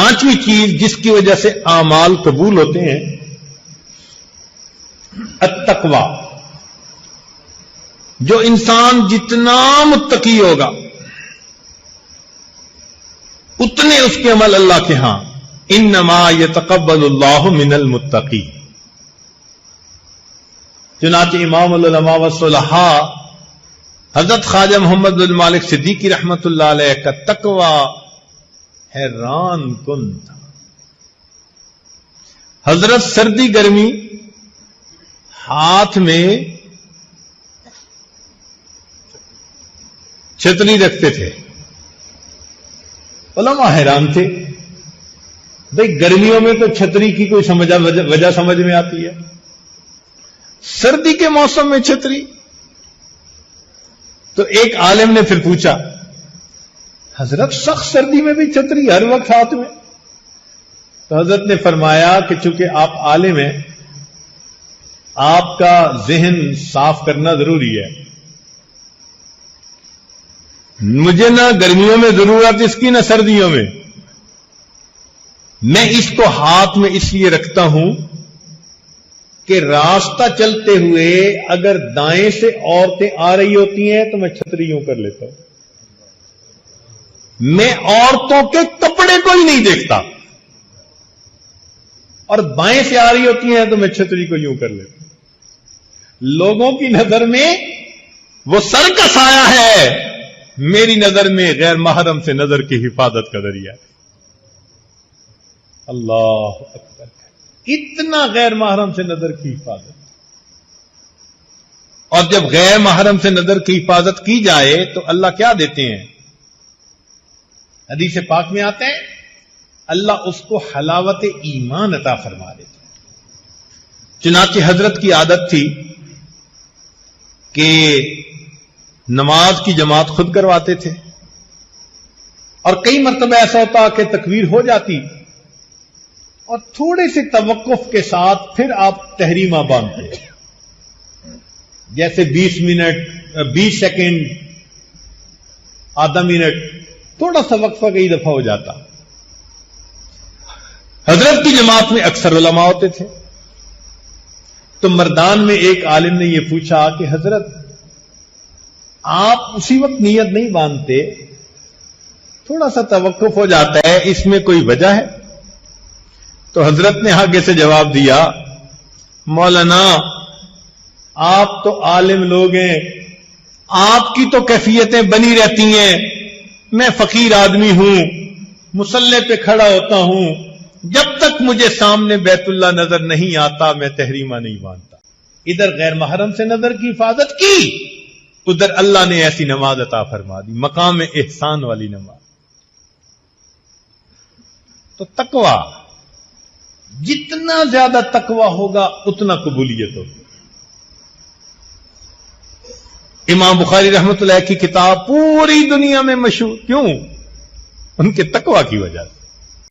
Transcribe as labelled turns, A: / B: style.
A: 5ویں چیز جس کی وجہ سے اعمال قبول ہوتے ہیں، التقوی. جو انسان جتنا متقی ہوگا اتنے اس کے عمل اللہ کے ہاں انما یتقبل اللہ من المتقی. چنانچہ امام العلماء والصلحاء حضرت خواجہ محمد بن مالک صدیقی رحمت اللہ علیہ کا تقوی حیران کن تھا. حضرت سردی گرمی ہاتھ میں چھتری رکھتے تھے. علماء حیران تھے، بھئی گرمیوں میں تو چھتری کی کوئی وجہ سمجھ میں آتی ہے، سردی کے موسم میں چھتری؟ تو ایک عالم نے پھر پوچھا، حضرت سخت سردی میں بھی چھتری ہر وقت ہاتھ میں؟ تو حضرت نے فرمایا کہ چونکہ آپ عالم ہیں، آپ کا ذہن صاف کرنا ضروری ہے. مجھے نہ گرمیوں میں ضرورت اس کی نہ سردیوں میں. میں اس کو ہاتھ میں اس لیے رکھتا ہوں کہ راستہ چلتے ہوئے اگر دائیں سے عورتیں آ رہی ہوتی ہیں تو میں چھتری یوں کر لیتا ہوں. میں عورتوں کے کپڑے کو ہی نہیں دیکھتا، اور بائیں سے آ رہی ہوتی ہیں تو میں چھتری کو یوں کر لیتا ہوں. لوگوں کی نظر میں وہ سر کا سایہ ہے، میری نظر میں غیر محرم سے نظر کی حفاظت کا ذریعہ ہے. اللہ اکبر، اتنا غیر محرم سے نظر کی حفاظت. اور جب غیر محرم سے نظر کی حفاظت کی جائے تو اللہ کیا دیتے ہیں؟ حدیث پاک میں آتے ہیں اللہ اس کو حلاوت ایمان عطا فرما دیتے ہیں. چنانچہ حضرت کی عادت تھی کہ نماز کی جماعت خود کرواتے تھے، اور کئی مرتبہ ایسا ہوتا کہ تکبیر ہو جاتی اور تھوڑے سے توقف کے ساتھ پھر آپ تحریمہ باندھتے، جیسے 20 منٹ 20 سیکنڈ آدھا منٹ، تھوڑا سا وقفہ کئی دفعہ ہو جاتا. حضرت کی جماعت میں اکثر علماء ہوتے تھے. تو مردان میں ایک عالم نے یہ پوچھا کہ حضرت آپ اسی وقت نیت نہیں باندھتے، تھوڑا سا توقف ہو جاتا ہے، اس میں کوئی وجہ ہے؟ تو حضرت نے آگے سے جواب دیا، مولانا آپ تو عالم لوگ ہیں، آپ کی تو کیفیتیں بنی رہتی ہیں، میں فقیر آدمی ہوں، مصلی پہ کھڑا ہوتا ہوں، جب تک مجھے سامنے بیت اللہ نظر نہیں آتا میں تحریمہ نہیں باندھتا. ادھر غیر محرم سے نظر کی حفاظت کی، ادھر اللہ نے ایسی نماز عطا فرما دی، مقام احسان والی نماز. تو تقوی، جتنا زیادہ تقوی ہوگا اتنا قبولیت ہوگی. امام بخاری رحمت اللہ کی کتاب پوری دنیا میں مشہور کیوں؟ ان کے تقوی کی وجہ سے.